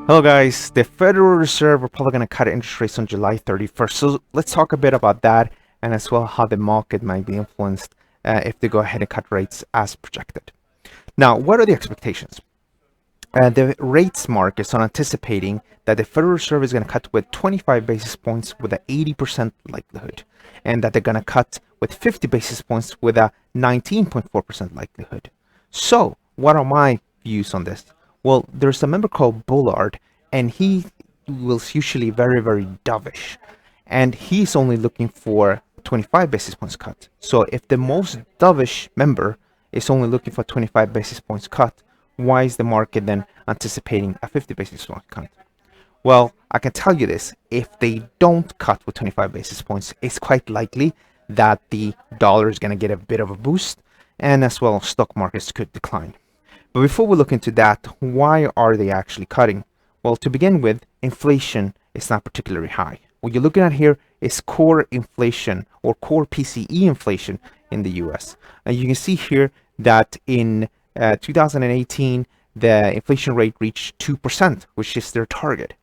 Hello guys, the Federal Reserve are probably going to cut interest rates on July 31st. So let's talk a bit about that and as well how the market might be influenced if they go ahead and cut rates as projected. Now, what are the expectations? The rates markets are anticipating that the Federal Reserve is going to cut with 25 basis points with an 80% likelihood, and that they're going to cut with 50 basis points with a 19.4% likelihood. So, what are my views on this? Well, there's a member called Bullard, and he was usually very dovish, and he's only looking for 25 basis points cut. So if the most dovish member is only looking for 25 basis points cut, why is the market then anticipating a 50 basis point cut? Well, I can tell you this, if they don't cut with 25 basis points, it's quite likely that the dollar is going to get a bit of a boost, and as well stock markets could decline. But before we look into that, why are they actually cutting? Well, to begin with, inflation is not particularly high. What you're looking at here is core inflation or core PCE inflation in the US. And you can see here that in 2018, the inflation rate reached 2%, which is their target.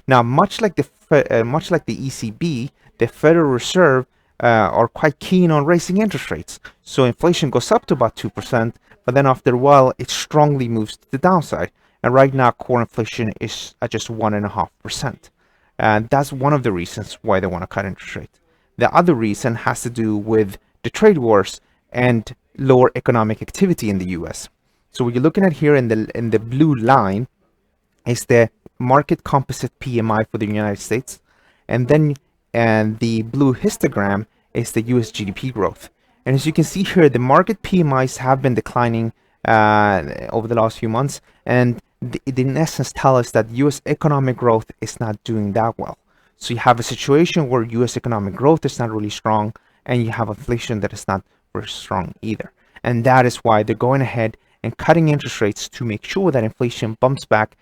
Now, much like the ECB, the Federal Reserve are quite keen on raising interest rates. So inflation goes up to about 2%, but then after a while, it strongly moves to the downside. And right now, core inflation is at just 1.5%. And that's one of the reasons why they want to cut interest rates. The other reason has to do with the trade wars and lower economic activity in the US. So what you're looking at here in the blue line is the market composite PMI for the United States. And then the blue histogram is the US GDP growth. And as you can see here, the market PMIs have been declining over the last few months, and in essence tell us that US economic growth is not doing that well. So you have a situation where US economic growth is not really strong, and you have inflation that is not very strong either. And that is why they're going ahead and cutting interest rates to make sure that inflation comes back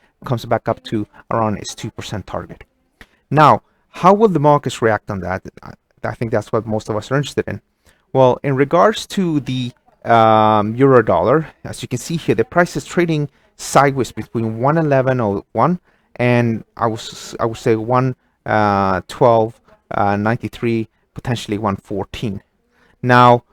up to around its 2% target. Now, how will the markets react on that? I think that's what most of us are interested in. Well, in regards to the euro dollar, as you can see here, the price is trading sideways between 111.01 and I would say 112.93, potentially 114. Now,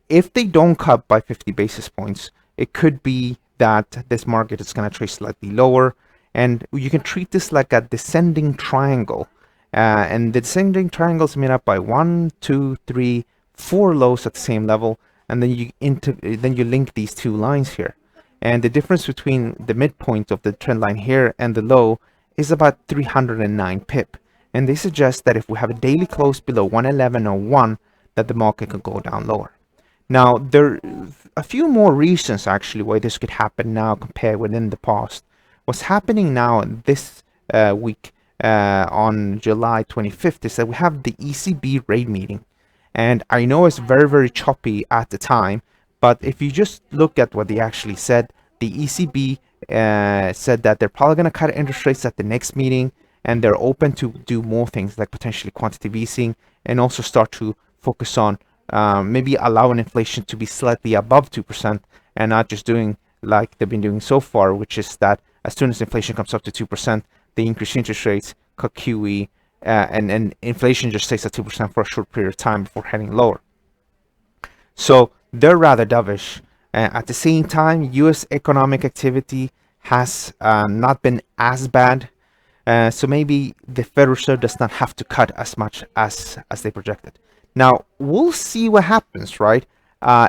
if they don't cut by 50 basis points, it could be that this market is going to trade slightly lower, and you can treat this like a descending triangle. And the descending triangle is made up by 1, 2, 3, 4 lows at the same level, and then you link these two lines here, and the difference between the midpoint of the trend line here and the low is about 309 pip, and they suggest that if we have a daily close below 111.01, that the market could go down lower. Now, there are a few more reasons actually why this could happen now compared within the past. What's happening now this week on July 25th is that we have the ECB rate meeting. And I know it's very choppy at the time, but if you just look at what they actually said, the ECB said that they're probably going to cut interest rates at the next meeting, and they're open to do more things like potentially quantitative easing, and also start to focus on maybe allowing inflation to be slightly above 2% and not just doing like they've been doing so far, which is that as soon as inflation comes up to 2%, they increase interest rates, cut QE, and inflation just stays at 2% for a short period of time before heading lower. So they're rather dovish. At the same time, US economic activity has not been as bad. So maybe the Federal Reserve does not have to cut as much as they projected. Now, we'll see what happens, right?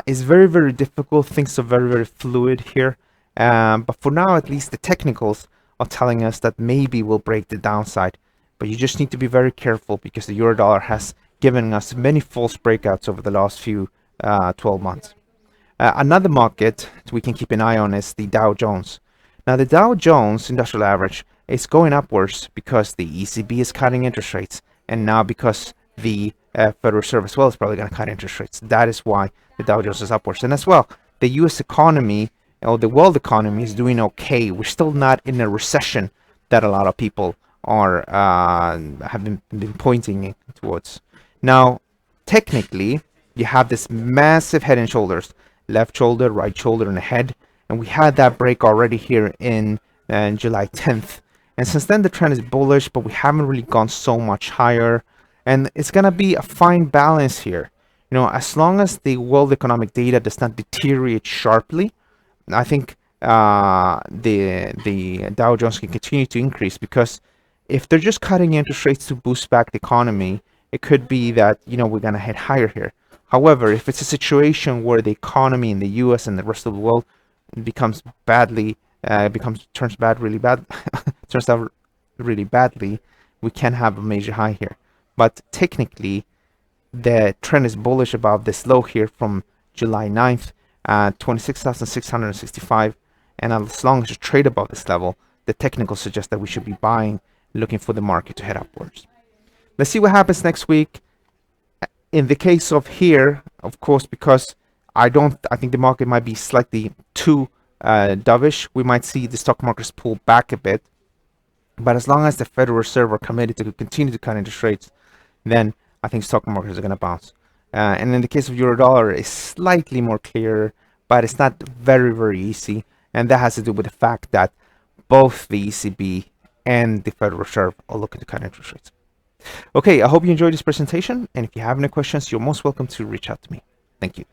It's very difficult. Things are very fluid here. But for now, at least the technicals are telling us that maybe we'll break the downside. But you just need to be very careful because the euro dollar has given us many false breakouts over the last few 12 months. Another market we can keep an eye on is the Dow Jones. Now, the Dow Jones Industrial Average is going upwards because the ECB is cutting interest rates, and now because the Federal Reserve as well is probably going to cut interest rates. That is why the Dow Jones is upwards. And as well, the US economy, or the world economy, is doing okay. We're still not in a recession that a lot of people are have been pointing towards. Now, technically, you have this massive head and shoulders, left shoulder, right shoulder, and a head, and we had that break already here in July 10th, And since then, the trend is bullish, but we haven't really gone so much higher. And it's going to be a fine balance here. You know, as long as the world economic data does not deteriorate sharply, I think the Dow Jones can continue to increase, because if they're just cutting interest rates to boost back the economy, it could be that, you know, we're going to head higher here. However, if it's a situation where the economy in the US and the rest of the world becomes badly, turns out really badly, we can have a major high here. But technically, the trend is bullish above this low here from July 9th at 26,665, and as long as you trade above this level, the technical suggests that we should be buying, looking for the market to head upwards. Let's see what happens next week. In the case of here, of course, because I think the market might be slightly too dovish, we might see the stock markets pull back a bit. But as long as the Federal Reserve are committed to continue to cut interest rates, then I think stock markets are going to bounce. And in the case of euro dollar, it's slightly more clear, but it's not very, very easy. And that has to do with the fact that both the ECB and the Federal Reserve are looking to cut interest rates. Okay, I hope you enjoyed this presentation. And if you have any questions, you're most welcome to reach out to me. Thank you.